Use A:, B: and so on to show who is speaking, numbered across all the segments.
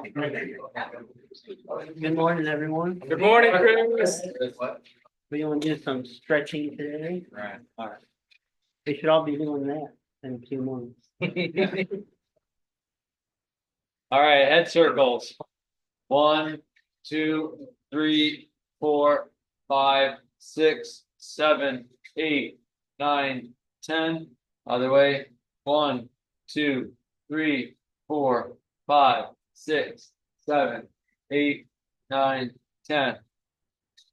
A: Good morning, everyone.
B: Good morning, Chris.
A: We want to do some stretching today.
B: Right.
A: All right. We should all be doing that in a few months.
B: All right, head circles. 1, 2, 3, 4, 5, 6, 7, 8, 9, 10. Other way. 1, 2, 3, 4, 5, 6, 7, 8, 9, 10.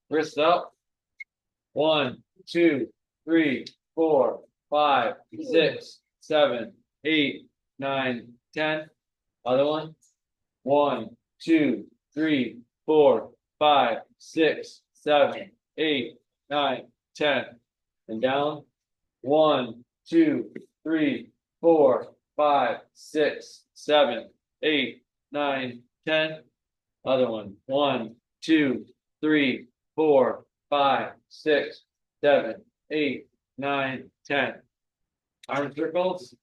B: Wrist up. 1, 2, 3, 4, 5, 6, 7, 8, 9, 10. Other one. 1, 2, 3, 4, 5, 6, 7, 8, 9, 10. And down. 1, 2, 3, 4, 5, 6, 7, 8, 9, 10. Other one. 1, 2, 3, 4, 5, 6, 7, 8, 9, 10. Arm circles.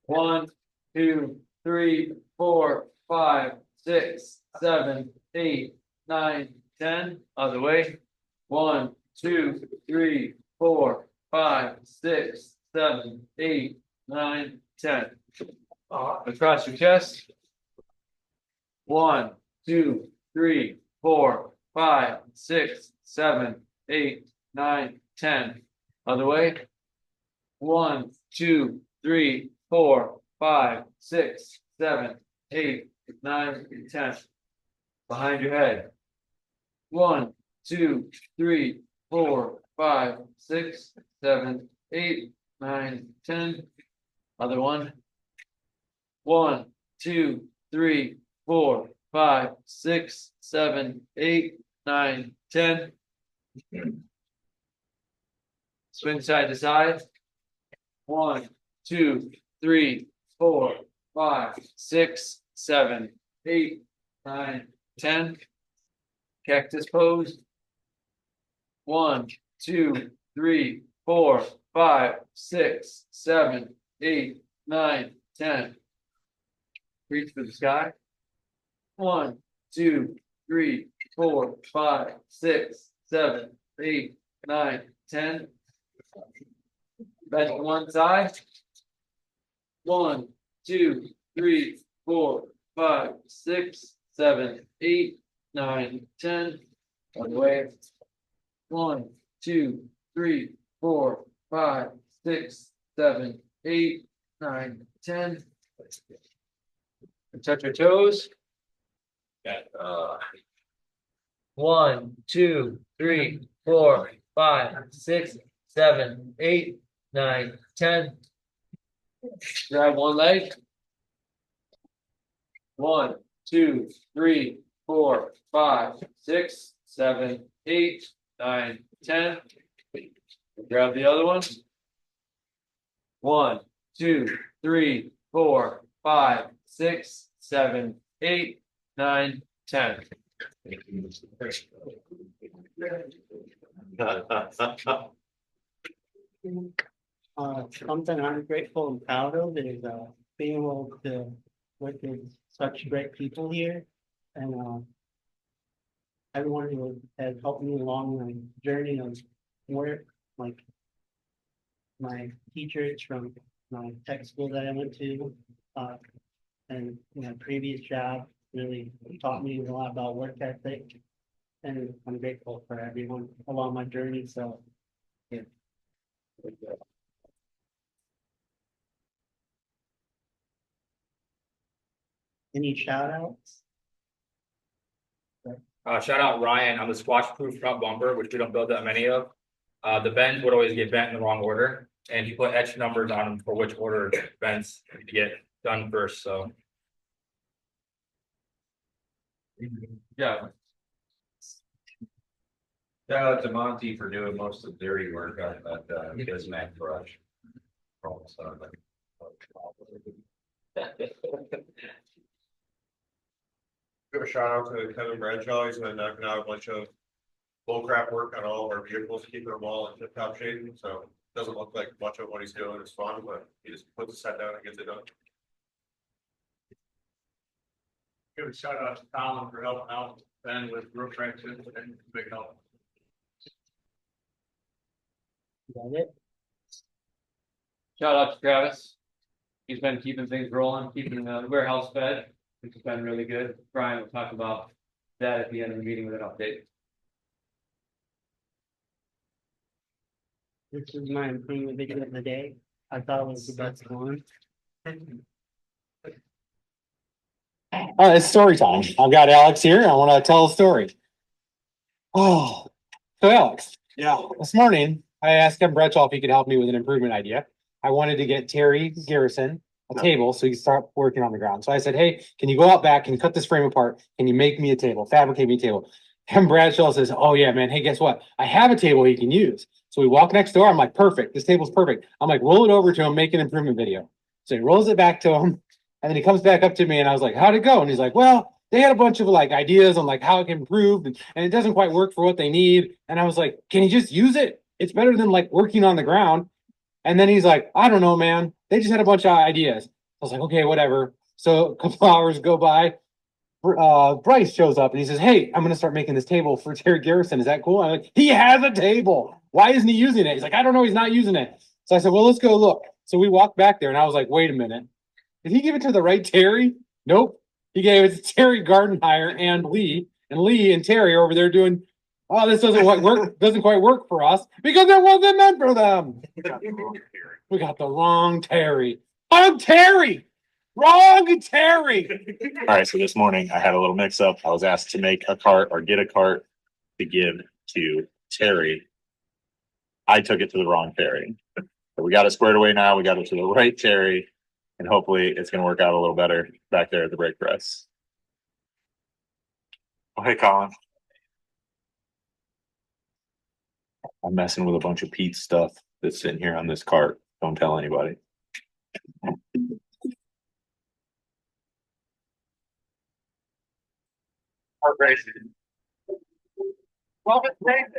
B: 1, 2, 3, 4, 5, 6, 7, 8, 9, 10. Other way. 1, 2, 3, 4, 5, 6, 7, 8, 9, 10. Across your chest. 1, 2, 3, 4, 5, 6, 7, 8, 9, 10. Other way. 1, 2, 3, 4, 5, 6, 7, 8, 9, 10. Behind your head. 1, 2, 3, 4, 5, 6, 7, 8, 9, 10. Other one. 1, 2, 3, 4, 5, 6, 7, 8, 9, 10. Swing side to side. 1, 2, 3, 4, 5, 6, 7, 8, 9, 10. Cactus pose. 1, 2, 3, 4, 5, 6, 7, 8, 9, 10. Reach for the sky. 1, 2, 3, 4, 5, 6, 7, 8, 9, 10. Bend to one side. 1, 2, 3, 4, 5, 6, 7, 8, 9, 10. Other way. 1, 2, 3, 4, 5, 6, 7, 8, 9, 10. And touch your toes. 1, 2, 3, 4, 5, 6, 7, 8, 9, 10. Grab one leg. 1, 2, 3, 4, 5, 6, 7, 8, 9, 10. Grab the other one. 1, 2, 3, 4, 5, 6, 7, 8, 9, 10.
A: Something I'm grateful and proud of is being able to work with such great people here, and everyone who has helped me along my journey of work, like my teachers from my tech school that I went to, and my previous job really taught me a lot about work ethic, and I'm grateful for everyone along my journey. So, yeah. Any shout outs?
C: Shout out Ryan on the squash proof front bumper, which we don't build that many of. The bends would always get bent in the wrong order, and you put etched numbers on them for which order bends to get done first. So
B: Yeah.
D: Shout out to Monty for doing most of the dirty work on that Bismack brush.
E: Give a shout out to Kevin Bradshaw. He's been knocking out a bunch of bullcrap work on all of our vehicles, keeping them all in tip top shape. So it doesn't look like much of what he's doing is fun, but he just puts his head down and gets it done.
C: Give a shout out to Colin for helping out Ben with roof trenches and big help.
A: Is that it?
B: Shout out to Travis. He's been keeping things rolling, keeping the warehouse fed, which has been really good. Brian will talk about that at the end of the meeting with an update.
A: This is my improvement video of the day. I thought it was the best one.
F: It's story time. I've got Alex here. I want to tell a story. Oh, so Alex, yeah, this morning I asked Kevin Bradshaw if he could help me with an improvement idea. I wanted to get Terry Garrison a table so he could start working on the ground. So I said, hey, can you go out back and cut this frame apart? Can you make me a table, fabricate me a table? Kevin Bradshaw says, oh yeah, man. Hey, guess what? I have a table he can use. So we walk next door. I'm like, perfect. This table's perfect. I'm like, roll it over to him, make an improvement video. So he rolls it back to him. And then he comes back up to me and I was like, how'd it go? And he's like, well, they had a bunch of like ideas on like how it can improve and it doesn't quite work for what they need. And I was like, can you just use it? It's better than like working on the ground. And then he's like, I don't know, man. They just had a bunch of ideas. I was like, okay, whatever. So a couple hours go by. Bryce shows up and he says, hey, I'm going to start making this table for Terry Garrison. Is that cool? I'm like, he has a table. Why isn't he using it? He's like, I don't know. He's not using it. So I said, well, let's go look. So we walked back there and I was like, wait a minute. Did he give it to the right Terry? Nope. He gave it to Terry Gardenhire and Lee. And Lee and Terry are over there doing, oh, this doesn't work, doesn't quite work for us because it wasn't meant for them. We got the wrong Terry. Wrong Terry! Wrong Terry!
G: All right, so this morning I had a little mix up. I was asked to make a cart or get a cart to give to Terry. I took it to the wrong Terry. But we got it squared away now. We got it to the right Terry. And hopefully it's going to work out a little better back there at the brake press. Oh, hey, Colin. I'm messing with a bunch of Pete's stuff that's sitting here on this cart. Don't tell anybody. Cart racing. Love it, racing.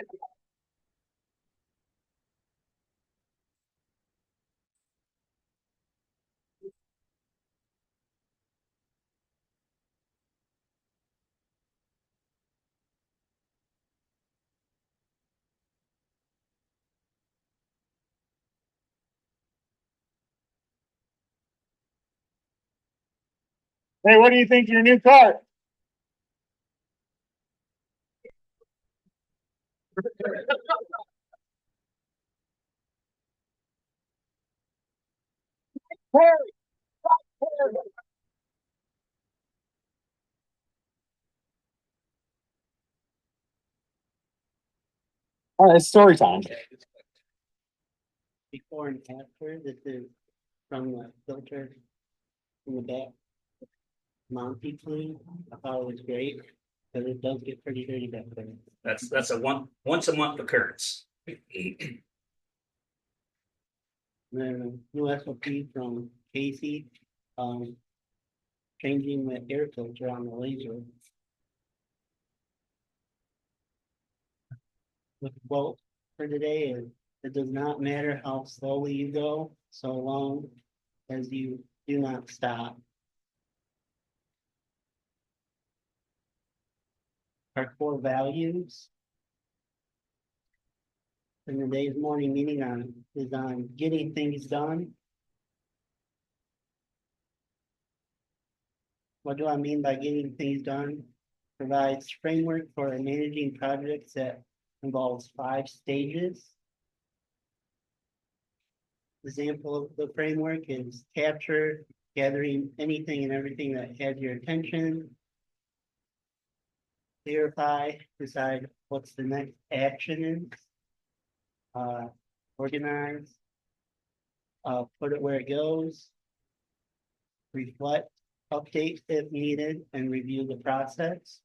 G: Hey, what do you think of your new cart? All right, it's story time.
A: Before and after, this is from the filter in the back. Monty clean. I thought it was great, but it does get pretty dirty back there.
C: That's a once a month occurrence.
A: Then new SOP from Casey, changing the air filter on the laser. The quote for today is, it does not matter how slowly you go, so long as you do not stop. Our core values in today's morning meeting is on getting things done. What do I mean by getting things done? Provides framework for managing projects that involves 5 stages. Example of the framework is capture, gathering anything and everything that has your attention. Clarify, decide what's the next action is. Organize, put it where it goes. Reflect, update if needed, and review the process.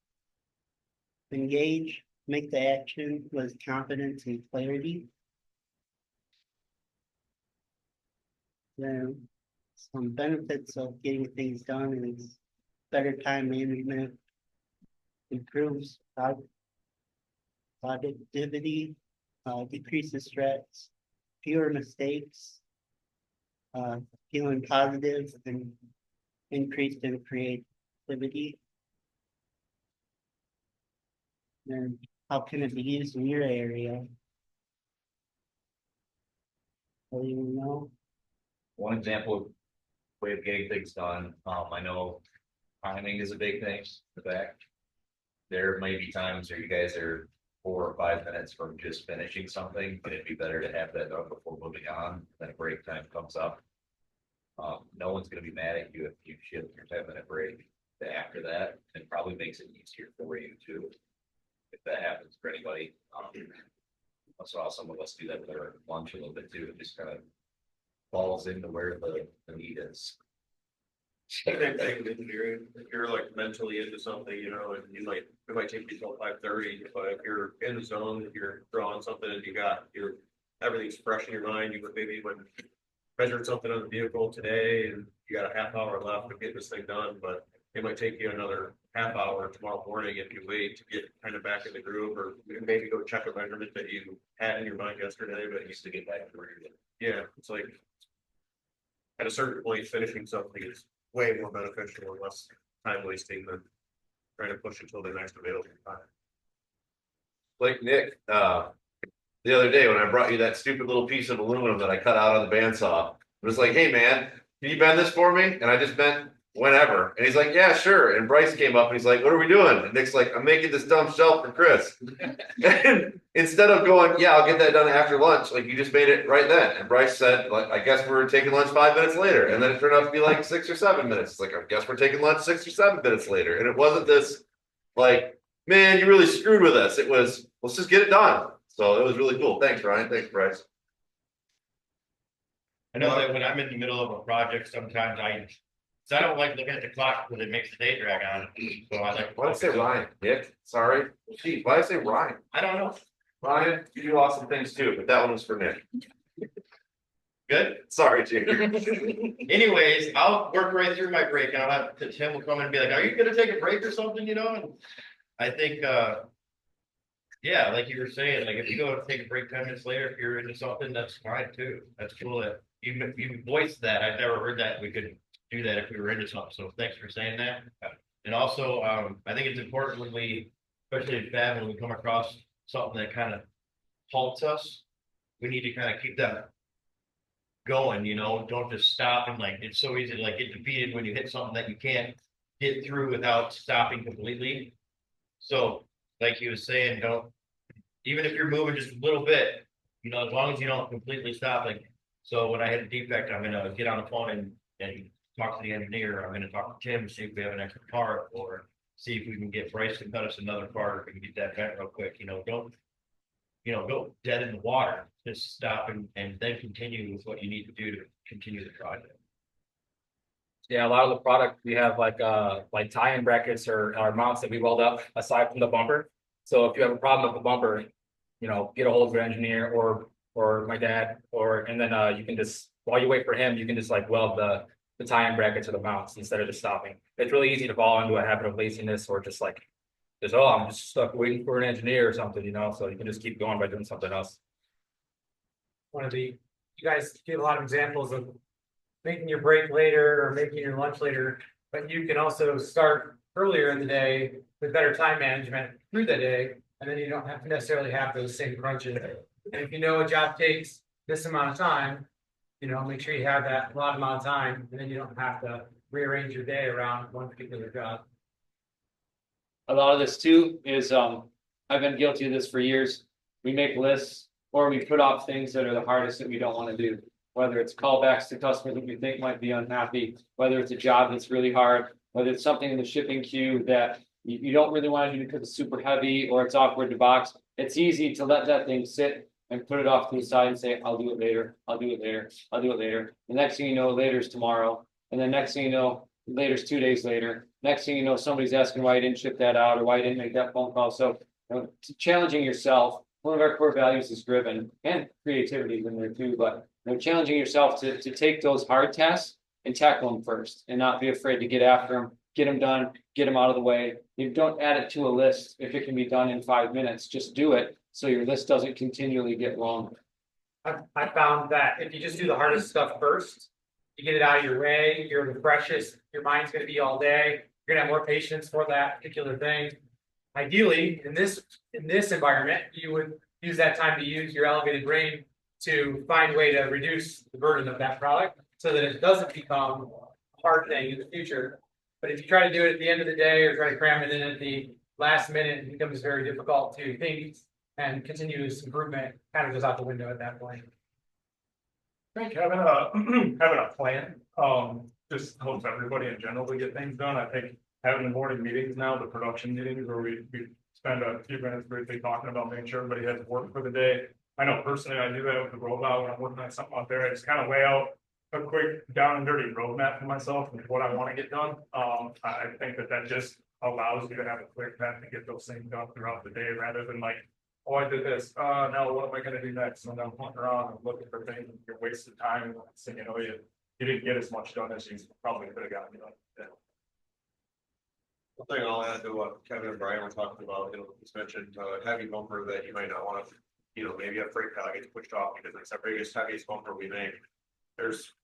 A: Engage, make the action with confidence and clarity. Then some benefits of getting things done is better time management, improves productivity, decreases stress, fewer mistakes, feeling positive and increased in creativity. And how can it be used in your area? Do you know?
D: One example of way of getting things done, I know timing is a big thing, the back. There may be times where you guys are 4 or 5 minutes from just finishing something, and it'd be better to have that done before moving on, then a break time comes up. No one's gonna be mad at you if you shift your 10-minute break to after that, and probably makes it easier for you too. If that happens for anybody, I saw some of us do that with our lunch a little bit too, it just kind of falls into where the need is.
E: Same thing with engineering, if you're like mentally into something, you know, and it might take you till 5:30, but if you're in the zone, if you're drawing something and everything's fresh in your mind, you would maybe when measured something on the vehicle today and you got a half hour left to get this thing done, but it might take you another half hour tomorrow morning if you wait to get kind of back in the groove, or maybe go check a measurement that you had in your mind yesterday, but you
D: Used to get back to where you're.
E: yeah, it's like at a certain point, finishing something is way more beneficial and less time wasting than trying to push until the next available time.
H: Like Nick, the other day when I brought you that stupid little piece of aluminum that I cut out on the bandsaw, it was like, hey man, can you bend this for me? And I just bent whenever. And he's like, yeah, sure. And Bryce came up and he's like, what are we doing? And Nick's like, I'm making this dumb shelf for Chris. And instead of going, yeah, I'll get that done after lunch, like you just made it right then. And Bryce said, like, I guess we're taking lunch 5 minutes later. And then it turned out to be like 6 or 7 minutes. It's like, I guess we're taking lunch 6 or 7 minutes later. And it wasn't this like, man, you really screwed with us. It was, let's just get it done. So it was really cool. Thanks, Ryan. Thanks, Bryce.
I: I know that when I'm in the middle of a project, sometimes I don't like looking at the clock because it makes the day drag on. So I like.
H: Why did I say Ryan? Nick? Sorry. Gee, why did I say Ryan?
I: I don't know.
H: Ryan, you do awesome things too, but that one was for Nick.
I: Good.
H: Sorry, Junior.
I: Anyways, I'll work right through my break and I'll have Tim will come in and be like, are you gonna take a break or something, you know? And I think yeah, like you were saying, like if you go take a break 10 minutes later, if you're into something, that's fine too. That's cool that even if you voiced that, I've never heard that we could do that if we were into something. So thanks for saying that. And also, I think it's important when we, especially in Fab, when we come across something that kind of halts us, we need to kind of keep that going, you know, don't just stop and like, it's so easy to like get defeated when you hit something that you can't get through without stopping completely. So like he was saying, even if you're moving just a little bit, you know, as long as you don't completely stop, like, so when I hit a defect, I'm gonna get on the phone and talk to the engineer. I'm gonna talk to Tim, see if we have an extra part, or see if we can get Bryce to cut us another part, or we can get that vent real quick, you know, don't, you know, go dead in the water, just stop and then continue with what you need to do to continue the project.
C: Yeah, a lot of the product we have like tie-in brackets or mounts that we weld up aside from the bumper. So if you have a problem with the bumper, you know, get a hold of your engineer or my dad, and then you can just, while you wait for him, you can just like weld the tie-in brackets or the mounts instead of just stopping. It's really easy to fall into a habit of laziness or just like, oh, I'm just stuck waiting for an engineer or something, you know, so you can just keep going by doing something else.
F: You guys give a lot of examples of making your break later or making your lunch later, but you can also start earlier in the day with better time management through the day, and then you don't have to necessarily have those same crunches. And if you know a job takes this amount of time, you know, make sure you have that allotted amount of time, and then you don't have to rearrange your day around one particular job.
B: A lot of this too is, I've been guilty of this for years. We make lists or we put off things that are the hardest that we don't want to do. Whether it's callbacks to customers that we think might be unhappy, whether it's a job that's really hard, whether it's something in the shipping queue that you don't really want to do because it's super heavy or it's awkward to box. It's easy to let that thing sit and put it off to the side and say, I'll do it later, I'll do it later, I'll do it later. The next thing you know, later's tomorrow. And then next thing you know, later's 2 days later. Next thing you know, somebody's asking why you didn't ship that out or why you didn't make that phone call. So, you know, challenging yourself. One of our core values is driven, and creativity is in there too, but you know, challenging yourself to take those hard tasks and tackle them first and not be afraid to get after them, get them done, get them out of the way. You don't add it to a list if it can be done in 5 minutes, just do it so your list doesn't continually get longer.
F: I found that if you just do the hardest stuff first, you get it out of your way, you're the freshest, your mind's gonna be all day, you're gonna have more patience for that particular thing.
C: ideally, in this environment, you would use that time to use your elevated brain to find a way to reduce the burden of that product so that it doesn't become a hard thing in the future. But if you try to do it at the end of the day or try to cram it in at the last minute, it becomes very difficult to think, and continuous improvement kind of goes out the window at that point.
J: I think having a, having a plan, just helps everybody in general to get things done. I think having the morning meetings now, the production meetings where we spend a few minutes briefly talking about making sure everybody has work for the day. I know personally, I do that with the robot when I'm working on something out there. I just kind of lay out a quick down and dirty roadmap for myself and what I want to get done. I think that just allows you to have a clear path to get those things done throughout the day rather than like, oh, I did this, now what am I gonna do next? And I'm hunting around and looking for things, you're wasting time, and so, you know, you didn't get as much done as you probably could have gotten done. Yeah.
E: One thing I'll add to what Kevin and Brian were talking about, you know, he's mentioned heavy bumper that you might not want to, you know, maybe a freight pallet gets pushed off because it's our biggest, heaviest bumper we make. There's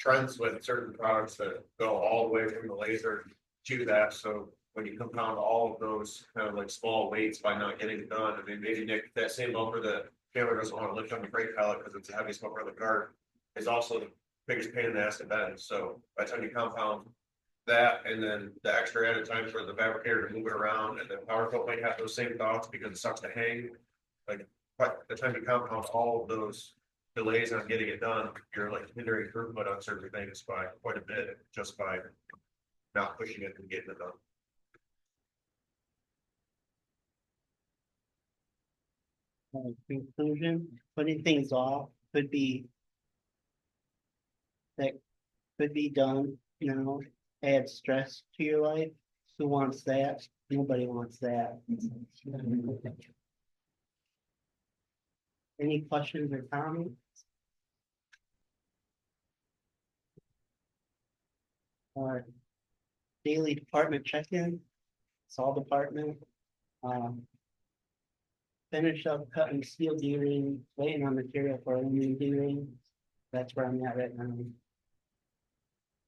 E: trends with certain products that go all the way from the laser to that, so when you compound all of those kind of like small weights by not getting it done, I mean, maybe Nick, that same bumper that Taylor doesn't want to lift on the freight pallet because it's the heaviest bumper in the cart is also the biggest pain in the ass to bend. So by the time you compound that and then the extra added time for the fabricator to move it around, and then power coat might have those same thoughts because it sucks to hang. Like by the time you compound all of those delays on getting it done, you're like hindering throughput on certain things by quite a bit just by not pushing it and getting it done.
A: Conclusion, putting things off could be. That could be done, you know, add stress to your life. Who wants that? Nobody wants that. Any questions or comments? Daily department check-in, it's all department. Finish up cutting steel gearing, waiting on material for aluminum gearing. That's where I'm at right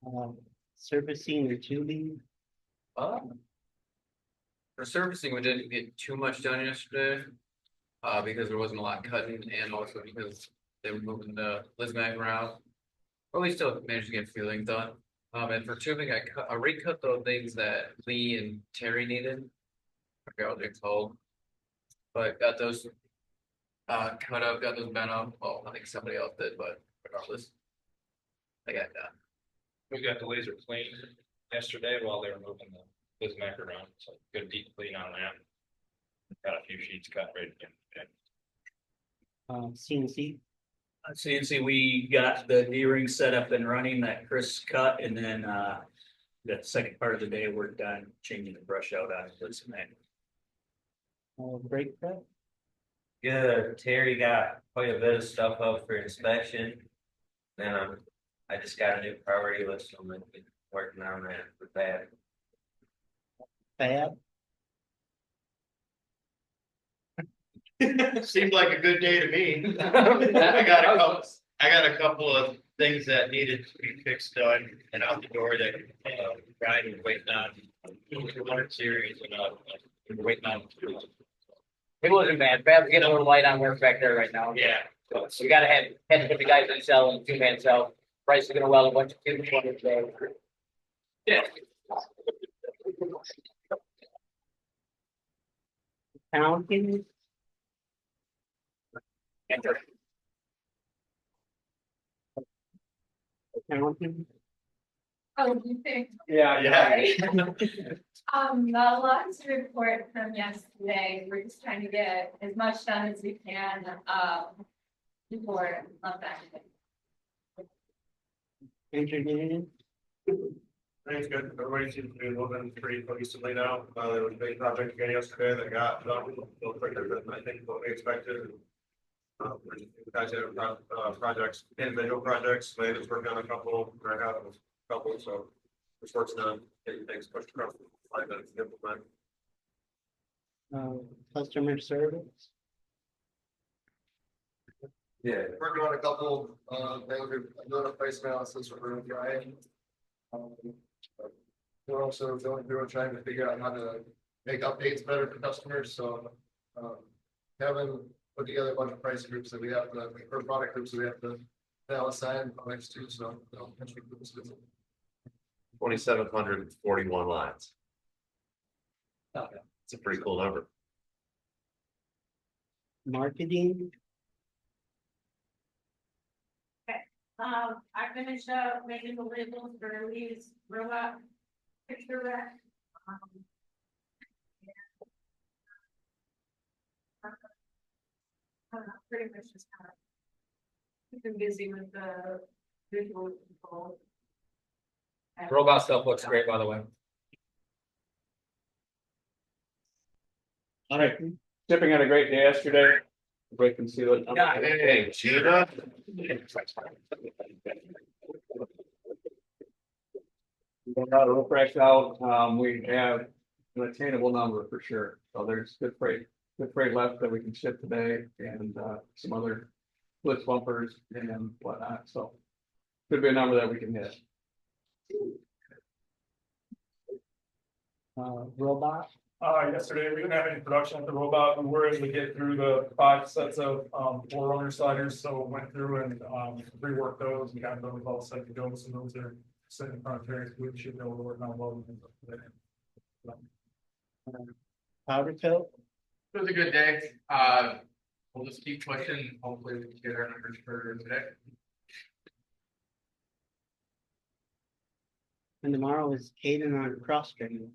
A: now. Surfacing and tubing.
K: For servicing, we didn't get too much done yesterday. Because there wasn't a lot cutting and also because they were moving the Lismac around. But we still managed to get a few things done. And for tubing, I recut those things that Lee and Terry needed. I forgot what they're called. But got those cut up, got those bent up. Well, I think somebody else did, but regardless, I got that.
C: We got the laser cleaned yesterday while they were moving the Lismac around, so good deep clean on that. Got a few sheets cut right again.
A: CNC.
L: CNC, we got the D-ring set up and running that Chris cut, and then the second part of the day we're done changing the brush out on this and that.
A: Brake prep.
M: Good, Terry got quite a bit of stuff up for inspection. Then I just got a new priority list, so I'm gonna be working on that with that.
A: Fab.
I: Seemed like a good day to me. I got a couple of things that needed to be fixed done and out the door that Brian was waiting on. One series and waiting on.
C: It wasn't bad. Fab's getting a little light on work back there right now.
I: Yeah.
C: So we gotta had to put the guys in cell and two-man cell. Bryce is gonna weld a bunch of tubes for it today. Yeah.
A: Accounting. Accounting.
N: Oh, you think?
C: Yeah.
N: The last report from yesterday, we're just trying to get as much done as we can, before month end.
A: Engineering.
E: Thanks, good. Everybody seems to be moving pretty cohesively now. There was a big project again yesterday that got done a little quicker than I think what we expected. We guys have projects, individual projects, Landon's working on a couple, I have a couple, so this work's done, getting things pushed across the line that it's implemented.
A: Customer service.
H: Yeah, working on a couple, things, we've done a price analysis for room drying. We're also going through and trying to figure out how to
J: make updates better for customers, so, Kevin put together a bunch of price groups that we have to, or product groups that we have to assign next to, so.
H: 2,741 lines. It's a pretty cool number.
A: Marketing,
N: I finished up making the labels for these robot picture rack. Pretty much just kind of keep them busy with the visual control.
C: Robot stuff looks great, by the way.
B: All right, shipping had a great day yesterday. Break and seal it.
H: Hey, Gina.
B: We got a fresh out, we have an attainable number for sure, so there's good freight left that we can ship today and some other blitz bumpers and whatnot, so. Could be a number that we can hit.
A: robot,
J: Yesterday, we didn't have any production with the robot, we were able to get through the 5 sets of, 4-runner sliders, so went through and, reworked those, and got those all set to go, so those are sitting in front of Terry's, we should be able to work on welding them today.
A: powder coat,
K: It was a good day. We'll just keep pushing. Hopefully we can get our numbers for today.
A: and tomorrow is Caden on cross training.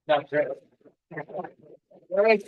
B: That's right. All right.